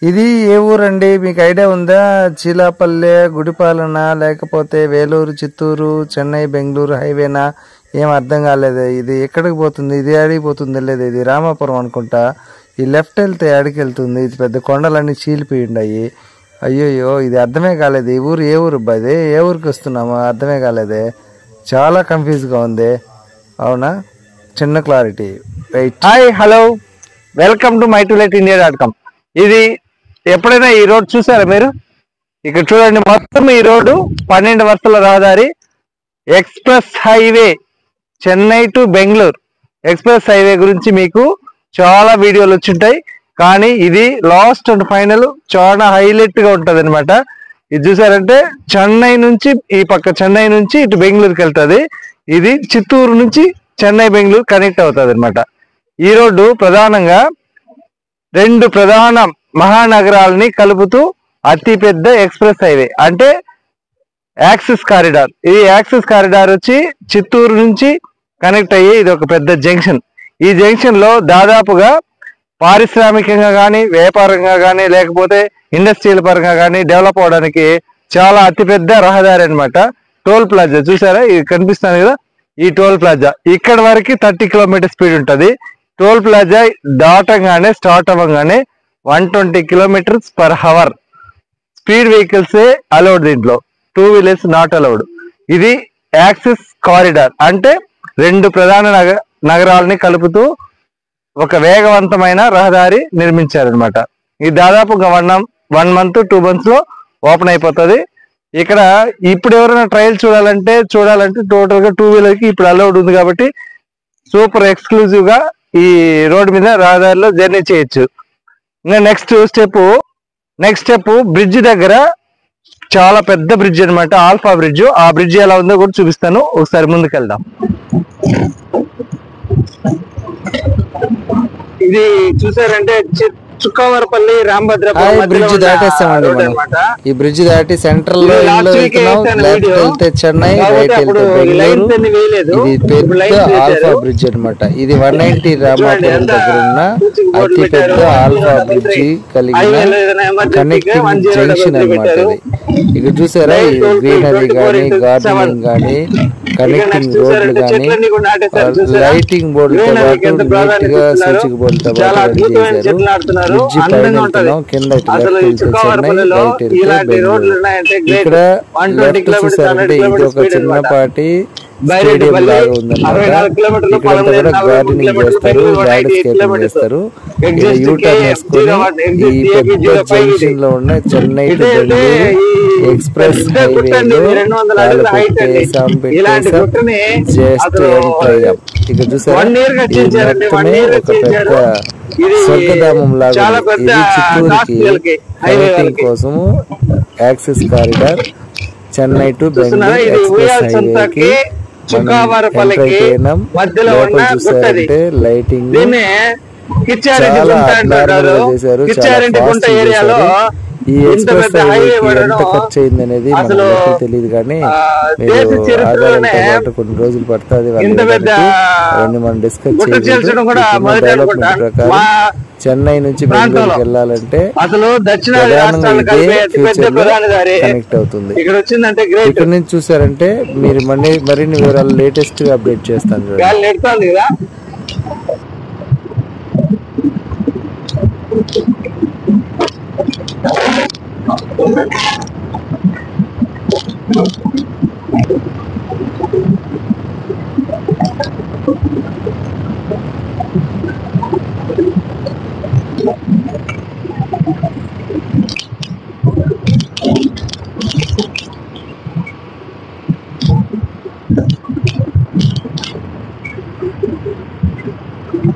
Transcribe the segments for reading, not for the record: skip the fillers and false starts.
ఇది ఏ ఊరండి? మీకు ఐడియా ఉందా? చీలాపల్లె, గుడిపాలన, లేకపోతే వేలూరు, చిత్తూరు, చెన్నై, బెంగళూరు హైవేనా? ఏం అర్థం కాలేదు. ఇది ఎక్కడికి పోతుంది? ఇది ఆడికి పోతుంది లేదు. ఇది రామాపురం అనుకుంటా. ఈ లెఫ్ట్ వెళ్తే ఆడికి వెళ్తుంది. ఇది పెద్ద కొండలన్నీ చీలిపోయి ఉన్నాయి. అయ్యోయ్యో, ఇది అర్థమే కాలేదు. ఈ ఊరు ఏ ఊరు అబ్బా? ఇది ఏ ఊరికి వస్తున్నామో అర్థమే కాలేదే. చాలా కన్ఫ్యూజ్గా ఉంది. అవునా? చిన్న clarity. Right. Hi, hello, welcome to mytoletindia.com. ఇది ఎప్పుడైనా ఈ రోడ్ చూసారా మీరు? ఇక్కడ చూడండి, మొత్తం ఈ రోడ్డు 12 వరుసల రహదారి, express highway, Chennai to Bengaluru express highway గురించి మీకు చాలా వీడియోలు వచ్చింటాయి. కానీ ఇది లాస్ట్ అండ్ ఫైనల్ చాలా హైలైట్ గా ఉంటది అనమాట. ఇది చూసారంటే చెన్నై నుంచి ఈ పక్క చెన్నై నుంచి ఇటు బెంగళూరుకి వెళ్తుంది. ఇది చిత్తూరు నుంచి చెన్నై బెంగళూరు కనెక్ట్ అవుతుంది అనమాట. ఈ రోడ్డు ప్రధానంగా 2 ప్రధాన మహానగరాలని కలుపుతూ అతి పెద్ద ఎక్స్ప్రెస్ హైవే, అంటే యాక్సిస్ కారిడార్. ఈ యాక్సిస్ కారిడార్ వచ్చి చిత్తూరు నుంచి కనెక్ట్ అయ్యి ఇది ఒక పెద్ద జంక్షన్. ఈ జంక్షన్ లో దాదాపుగా పారిశ్రామికంగా కానీ, వ్యాపారంగా కానీ, లేకపోతే ఇండస్ట్రియల్ పరంగా కానీ డెవలప్ అవడానికి చాలా అతిపెద్ద రహదారి అనమాట. టోల్ ప్లాజా చూసారా? ఇది కనిపిస్తుంది కదా, ఈ టోల్ ప్లాజా ఇక్కడ వరకు 30 కిలోమీటర్ స్పీడ్ ఉంటుంది. టోల్ ప్లాజా దాటంగానే స్టార్ట్ అవ్వగానే 120 kilometres per hour speed vehicles allowed, దీంట్లో 2 వీలర్స్ నాట్ అలౌడ్. ఇది యాక్సిస్ కారిడార్, అంటే 2 ప్రధాన నగరాలని కలుపుతూ ఒక వేగవంతమైన రహదారి నిర్మించారనమాట. ఇది దాదాపుగా 1 మంత్ 2 మంత్స్ లో ఓపెన్ అయిపోతుంది. ఇక్కడ ఇప్పుడు ఎవరైనా ట్రయల్ చూడాలంటే టోటల్ గా 2 వీలర్ కి ఇప్పుడు అలౌడ్ ఉంది కాబట్టి సూపర్ ఎక్స్క్లూజివ్ గా ఈ రోడ్ మీద రహదారిలో జర్నీ చేయొచ్చు. ఇంకా నెక్స్ట్ స్టెప్ బ్రిడ్జ్ దగ్గర చాలా పెద్ద బ్రిడ్జ్ అనమాట, ఆల్ఫా బ్రిడ్జ్. ఆ బ్రిడ్జ్ ఎలా ఉందో కూడా చూపిస్తాను, ఒకసారి ముందుకు వెళ్దాం. ఇది చూసారంటే చుక్కవరపల్లి, రాంభద్రపురం బ్రిడ్జ్ దాటేస్తామండి మనం. ఈ బ్రిడ్జ్ దాటి సెంట్రల్ లో లెఫ్ట్ వెళ్తే చెన్నై, రైట్ వెళ్తే బెంగళూరు. ఇది పెద్ద ఆల్ఫా బ్రిడ్జ్ అనమాట. ఇది 190 రామాపురం దగ్గర ఉన్న అతి పెద్ద ఆల్ఫా బ్రిడ్జ్ కలిగిన కనెక్టింగ్ జంక్షన్ అనమాట. ఇది ఇక్కడ చూసారా? గ్రీనరీ గానీ, గార్డెనింగ్ గానీ, కనెక్టింగ్ రోడ్లు గానీ, లైటింగ్ బోర్డుతో పాటు నీట్ గా సూచిక బోర్డుతో పాటు రెడీ చేశారు. బ్రిడ్జి పైన వెళ్తున్నాం, కింద చెన్నై, రైట్ బెంగళూరు. ఇక్కడ లెఫ్ట్ చూసారంటే ఇది ఒక చిన్నపాటి స్టేడియం లాగా ఉందన్నమాట. ఇక్కడంతా కూడా గార్డెనింగ్ చేస్తారు, ల్యాండ్స్కేపింగ్ చేస్తారు. ఇక్కడ యూటర్న్ వేసుకొని ఈ పెద్ద జంక్షన్ లో ఉన్న చెన్నై టు బెంగళూరు ఎక్స్ప్రెస్ హైవేలో కాలు పెట్టేసాం జస్ట్ ఎంటర్ అయ్యాం. ఇక్కడ చూసారా? ఈ మొత్తమే ఒక పెద్ద స్వర్గధామం లాగా. ఇది చిత్తూరుకి కనెక్టింగ్ కోసము axis corridor Chennai to Bengaluru express హైవేకి లోపల చూసారంటే లైటింగ్ చాలా అద్భుతంగా చేశారు, చాలా ఫాస్ట్ చేశారు. ఈ ఎక్స్ప్రెస్ హైవేకి ఎంత ఖర్చు అయింది అనేది మనకు తెలియదు, కానీ మీరు ఆధారంతో పాటు కొన్ని రోజులు పడుతుంది. అవన్నీ మనం డిస్కస్ చేయలేదు. డెవలప్మెంట్ ప్రకారం చెన్నై నుంచి బెంగళూరుకి వెళ్ళాలంటే ప్రధానంగా ఇదే ఫ్యూచర్ లో కనెక్ట్ అవుతుంది. ఇక్కడ నుంచి చూసారంటే మీరు మరిన్ని వివరాలు లేటెస్ట్ గా అప్డేట్ చేస్తాను చూడండి.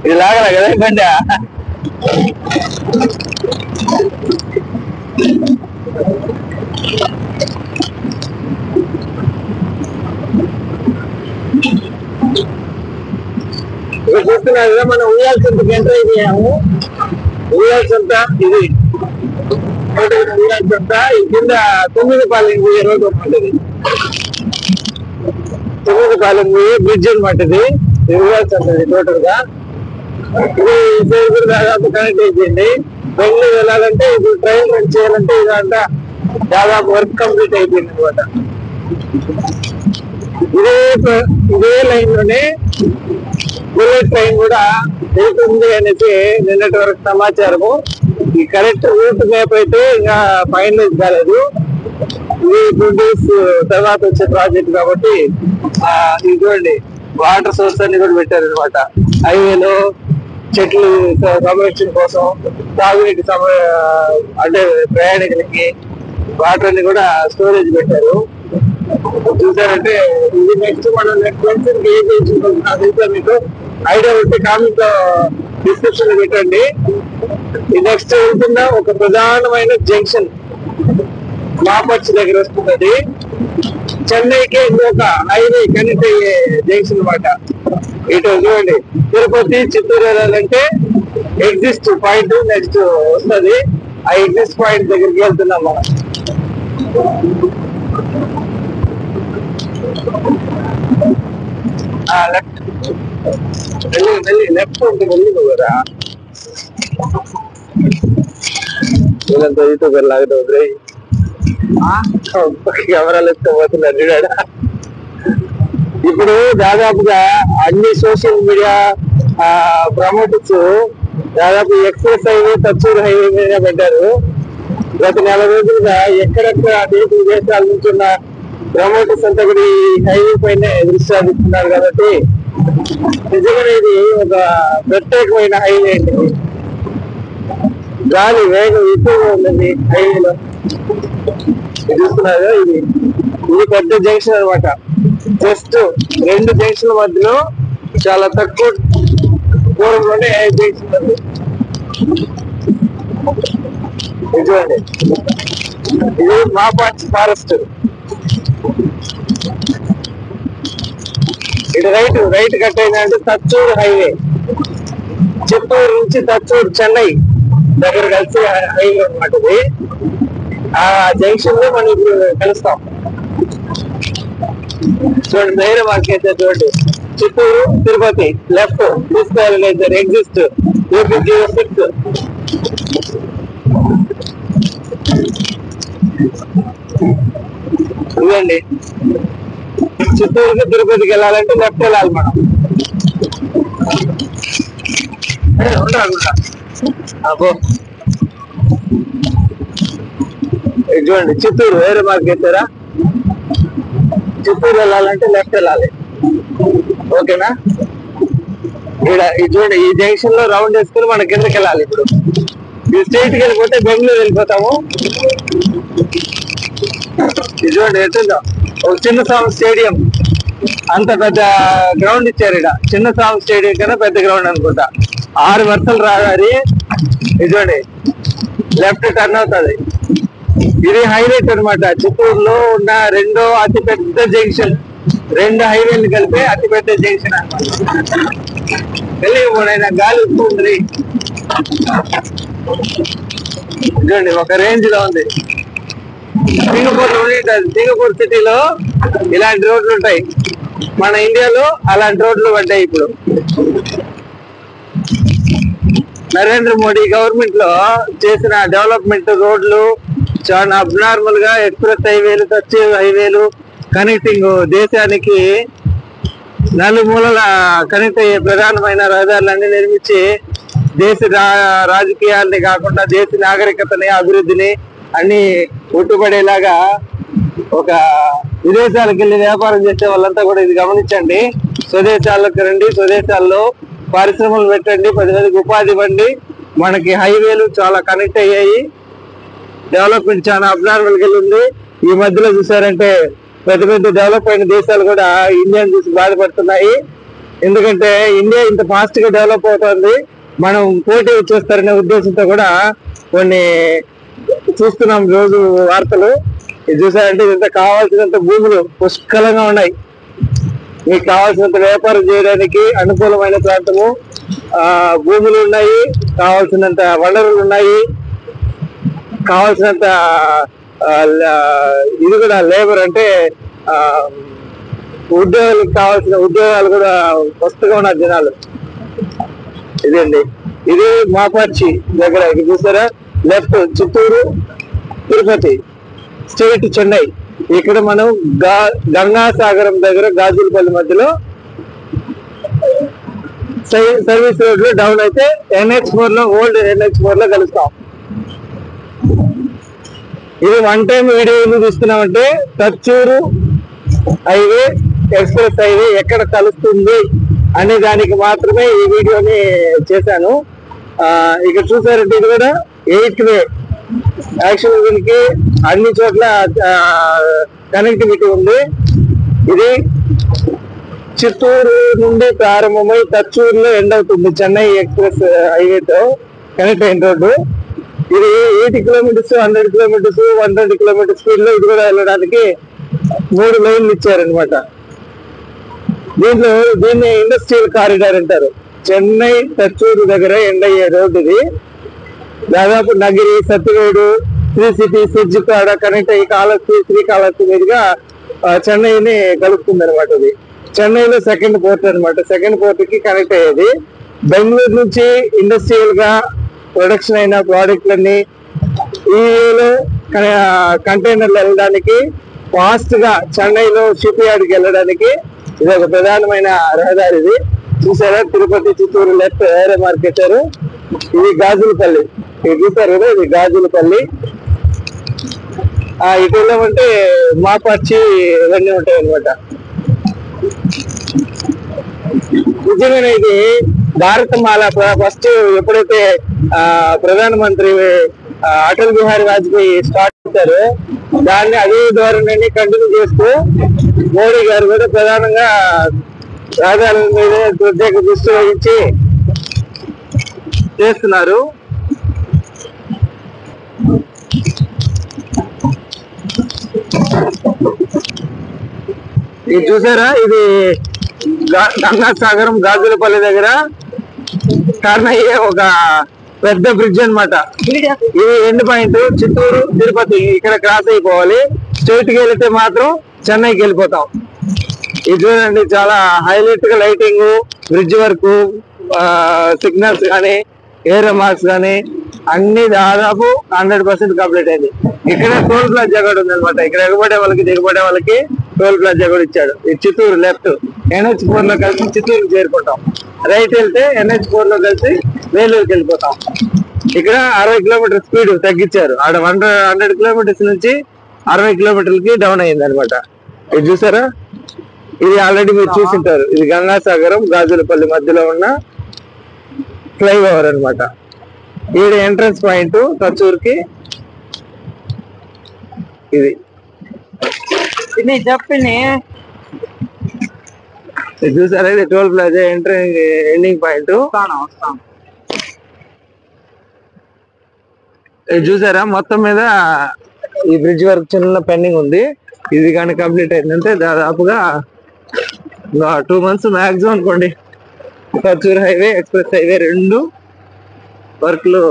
ఇది లాగలే కదా బండి. చూస్తున్నారు కదా, మనం ఉయ్యాల్సింతకి ఎంటర్ అయిపోయాము. ఉయ్యాల్సింత ఇది ఉయ్యాల్సింత ఈ కింద 9 పాలెం పోయే రోడ్డు ఉంటుంది. 9 పాలెం పోయే బ్రిడ్జ్ అనమాట. ఇది ఉయ్యాల్సింత టోటల్ గా ఇది కూడా దాదాపు కనెక్ట్ అయిపోయింది. బెంగళూరు వెళ్ళాలంటే ఇప్పుడు ట్రైన్ రన్ చేయాలంటే ఇదంతా దాదాపు వర్క్ కంప్లీట్ అయిపోయింది అనమాట. ఇదే లైన్ లోనే బుల్లెట్ ట్రైన్ కూడా వెళ్తుంది అనేసి నిన్నటి వరకు సమాచారము. ఈ కరెక్ట్ రూట్ మ్యాప్ అయితే ఇంకా ఫైనలైజ్ కాలేదు. ఇది 2 days తర్వాత వచ్చే ప్రాజెక్ట్ కాబట్టి ఇది చూడండి వాటర్ సోర్స్ అన్ని కూడా పెట్టారు అనమాట. హైవేలో చెట్లు సంరక్షణ కోసం తాగునీటి అంటే ప్రయాణికులకి వాటర్ అన్ని కూడా స్టోరేజ్ పెట్టారు. చూసారంటే ఇది నెక్స్ట్ మనం నెక్స్ట్ ఏం చేసి మీకు ఐడియా ఉంటే కామెంట్ లో డిస్క్రిప్షన్ లో పెట్టండి. ఈ నెక్స్ట్ వెళ్తున్న ఒక ప్రధానమైన జంక్షన్ మాపర్చి దగ్గర వస్తుంది. చెన్నైకి ఇంకొక హైవే కనెక్ట్ అయ్యే జంక్షన్ అనమాట. ఇటు చూడండి తిరుపతి చిత్తూరు వెళ్ళాలంటే ఎగ్జిస్ట్ పాయింట్ నెక్స్ట్ వస్తుంది. ఆ ఎగ్జిస్ట్ పాయింట్ దగ్గరికి వెళ్తున్నాం మనం. లెఫ్ట్ వెళ్ళి లెఫ్ట్ ఉంటుంది వెళ్ళి కదా యూట్యూబర్ లాగా కెమెరాలు ఎత్తుకోబోతున్నారు చూడాడా. ఇప్పుడు దాదాపుగా అన్ని సోషల్ మీడియా ప్రమోటర్స్ దాదాపు ఎక్స్ప్రెస్ హైవే తచ్చూరు హైవే మీద పెట్టారు. గత 4 రోజులుగా ఎక్కడెక్కడ దేశ విదేశాల నుంచి ఉన్న ప్రమోటర్స్ అంతా కూడా ఈ హైవే పైన దృష్టి సాధిస్తున్నారు. కాబట్టి నిజంగా ఇది ఒక ప్రత్యేకమైన హైవే అండి. గాలి వేగం ఎక్కువగా ఉందండి హైవేలో. చూస్తున్నారు ఇది పెద్ద జంక్షన్ అనమాట. జస్ట్ 2 జంక్షన్ల మధ్యలో చాలా తక్కువ దూరంలోనే జంక్షన్ ఉంది. చూడండి ఇది మాపాచి ఫారెస్ట్. ఇటు రైట్ కట్ అయిందంటే తచ్చూరు హైవే. చిత్తూరు నుంచి తచ్చూరు చెన్నై దగ్గర కలిసి హైవే అనమాట ఇది. ఆ జంక్షన్ లో మనం ఇప్పుడు కలుస్తాం. చూడండి ధైర్య మార్కెట్ చూడండి చిత్తూరు తిరుపతి లెఫ్ట్ తీసుకోవాలి ఎగ్జిస్ట్ AP06. ఇదండి చిత్తూరుకి తిరుపతికి వెళ్ళాలంటే లెఫ్ట్ వెళ్ళాలి మనం. అబ్బో చూడండి చిత్తూరు వేరే మార్కెట్ చిత్తూరు వెళ్ళాలంటే లెఫ్ట్ వెళ్ళాలి. ఓకేనా? చూడండి ఈ జంక్షన్ లో రౌండ్ వేసుకుని మన కిందకి వెళ్ళాలి. ఇప్పుడు ఈ స్ట్రైట్కి వెళ్ళిపోతే బెంగళూరు వెళ్ళిపోతాము. చూడండి ఎట్టుందో ఒక చిన్న స్వామి స్టేడియం అంత పెద్ద గ్రౌండ్ ఇచ్చారు. ఇక్కడ చిన్న స్వామి స్టేడియం కన్నా పెద్ద గ్రౌండ్ అనుకుంటా. 6 వరుసలు రాగాలి. చూడండి లెఫ్ట్ టర్న్ అవుతుంది. ఇది హైలైట్ అనమాట. చిత్తూరులో ఉన్న 2వ అతిపెద్ద జంక్షన్. 2 హైవేలు కలిపి అతిపెద్ద జంక్షన్ అనమాట. వెళ్ళిపోయిన గాలి ఉంటుంది. చూడండి ఒక రేంజ్ లో ఉంది. సింగపూర్ సిటీలో ఇలాంటి రోడ్లు ఉంటాయి. మన ఇండియాలో అలాంటి రోడ్లు పడ్డాయి. ఇప్పుడు నరేంద్ర మోడీ గవర్నమెంట్ లో చేసిన డెవలప్మెంట్ రోడ్లు చాలా అబ్నార్మల్ గా ఎక్స్ప్రెస్ హైవేలు తచ్చూరు హైవేలు కనెక్టింగ్ దేశానికి నలుమూలల కనెక్ట్ అయ్యే ప్రధానమైన రహదారులన్నీ నిర్మించి దేశ రాజకీయాల్ని కాకుండా దేశ నాగరికతని అభివృద్ధిని అన్ని ఉట్టుపడేలాగా ఒక విదేశాలకు వెళ్ళి వ్యాపారం చేసే వాళ్ళంతా కూడా ఇది గమనించండి. స్వదేశాలకు రండి, స్వదేశాల్లో పరిశ్రమలు పెట్టండి, 10 మందికి ఉపాధి ఇవ్వండి. మనకి హైవేలు చాలా కనెక్ట్ అయ్యాయి. డెవలప్మెంట్ చాలా అబ్నార్మల్ గా ఉంది. ఈ మధ్యలో చూసారంటే పెద్ద పెద్ద డెవలప్ అయిన దేశాలు కూడా ఇండియాని చూసి బాధపడుతున్నాయి. ఎందుకంటే ఇండియా ఇంత ఫాస్ట్ గా డెవలప్ అవుతుంది, మనం పోటీ వచ్చేస్తారనే ఉద్దేశంతో కూడా కొన్ని చూస్తున్నాం రోజు వార్తలు. ఇది చూసారంటే ఇంత కావాల్సినంత భూములు పుష్కలంగా ఉన్నాయి. మీకు కావాల్సినంత వ్యాపారం చేయడానికి అనుకూలమైన ప్రాంతము, భూములు ఉన్నాయి, కావాల్సినంత వనరులు ఉన్నాయి, కావాల్సినంత ఇది కూడా లేబర్ అంటే ఉద్యోగాలకు కావాల్సిన ఉద్యోగాలు కూడా వస్తుగా ఉన్నారు జనాలు. ఇదండి, ఇది మాపర్చి దగ్గర చూసారా, లెఫ్ట్ చిత్తూరు తిరుపతి స్టేట్ చెన్నై. ఇక్కడ మనం గంగాసాగరం దగ్గర గాజులపల్లి మధ్యలో సర్వీస్ రోడ్ లో డౌన్ అయితే NH4 లో ఓల్డ్ NH4 లో కలుస్తాం. ఇది వన్ టైం వీడియో ఎందుకు చూస్తున్నామంటే తచ్చూరు హైవే ఎక్స్ప్రెస్ హైవే ఎక్కడ కలుస్తుంది అనే దానికి మాత్రమే ఈ వీడియోని చేశాను. ఇక్కడ చూసారంటే ఇది కూడా 8th వే. యాక్చువల్ దీనికి అన్ని చోట్ల కనెక్టివిటీ ఉంది. ఇది చిత్తూరు నుండి ప్రారంభమై తచ్చూరులో ఎండ్ అవుతుంది. చెన్నై ఎక్స్ప్రెస్ హైవేతో కనెక్ట్ అయిన రోడ్డు. ఇది 80 కిలోమీటర్స్, 100 కిలోమీటర్స్, 120 కిలోమీటర్ స్పీడ్ లో ఇది కూడా వెళ్ళడానికి 3 లైన్లు ఇచ్చారనమాట. దీన్ని ఇండస్ట్రియల్ కారిడార్ అంటారు. చెన్నై తచ్చూరు దగ్గర ఎండ్ అయ్యే రోడ్డు ఇది. దాదాపు నగిరి, సత్యవేడు, శ్రీ సిటీ, సుజ్జికాడ కనెక్ట్ అయ్యి కాళహస్తి, శ్రీకాళహస్తి మీదుగా చెన్నైని కలుపుతుంది అనమాట. ఇది చెన్నైలో సెకండ్ పోర్ట్ అనమాట. సెకండ్ పోర్ట్ కి కనెక్ట్ అయ్యేది. బెంగళూరు నుంచి ఇండస్ట్రియల్ గా ప్రొడక్షన్ అయిన ప్రోడక్ట్లన్నీ ఈ ఏలో కంటైనర్లు వెళ్ళడానికి, ఫాస్ట్ గా చెన్నైలో షిప్ యార్డ్కి వెళ్ళడానికి ఇది ఒక ప్రధానమైన రహదారి. ఇది చూసారా, తిరుపతి చిత్తూరు లెఫ్ట్ ఏరే మార్కెటర్. ఇది గాజులపల్లి, ఇది చూసారు కదా, ఇది గాజులపల్లి. ఇటు వెళ్ళామంటే మాపర్చి ఇవన్నీ ఉంటాయి అనమాట. నిజంగానే ఇది భారతమాల ఫస్ట్ ఎప్పుడైతే ప్రధానమంత్రి అటల్ బిహారీ వాజ్పేయి స్టార్ట్ చేశారో దాన్ని అదే ధోరణిని కంటిన్యూ చేస్తూ మోడీ గారు కూడా ప్రధానంగా రహదారుల మీద ప్రత్యేక దృష్టి వహించి చేస్తున్నారు. ఇది చూసారా, ఇది గంగాసాగరం గాజులపల్లి దగ్గర టర్న్ అయ్యే ఒక పెద్ద బ్రిడ్జ్ అన్నమాట. ఇది ఎండ్ పాయింట్ చిత్తూరు తిరుపతి, ఇక్కడ క్రాస్ అయిపోవాలి. స్ట్రైట్ కి వెళితే మాత్రం చెన్నైకి వెళ్ళిపోతాం. ఇది చూడండి, చాలా హైలైట్ గా లైటింగ్, బ్రిడ్జ్ వర్క్, సిగ్నల్స్ కానీ ఏరో మార్క్స్ కానీ అన్ని దాదాపు 100% కంప్లీట్ అయింది. ఇక్కడ టోల్ ప్లాజా కూడా ఉంది అనమాట. ఇక్కడ ఎగబడే వాళ్ళకి దిగబడే వాళ్ళకి టోల్ ప్లాజా కూడా ఇచ్చాడు. ఇది చిత్తూరు లెఫ్ట్ NH4 లో కలిసి చిత్తూరుకి చేరుకుంటాం. రైట్ వెళ్తే NH4 లో కలిసి వేలూరుకి వెళ్ళిపోతాం. ఇక్కడ 60 కిలోమీటర్ స్పీడ్ తగ్గించారు. ఆడ 100 కిలోమీటర్స్ నుంచి 60 కిలోమీటర్లకి డౌన్ అయింది అనమాట. ఇది చూసారా, ఇది ఆల్రెడీ మీరు చూసింటారు. ఇది గంగాసాగరం గాజులపల్లి మధ్యలో ఉన్న ఫ్లైఓవర్ అనమాట. ఈడ ఎంట్రన్స్ పాయింట్ తచ్చూరుకి. ఇది చూసారా, ఇది టోల్ ప్లాజా ఎండింగ్ పాయింట్. ఇది చూసారా, మొత్తం మీద ఈ బ్రిడ్జ్ వర్క్ చిన్న పెండింగ్ ఉంది. ఇది కానీ కంప్లీట్ అయిందంటే దాదాపుగా 2 months మ్యాక్సిమం అనుకోండి. తచ్చూరు హైవే ఎక్స్ప్రెస్ హైవే 2 వర్క్లు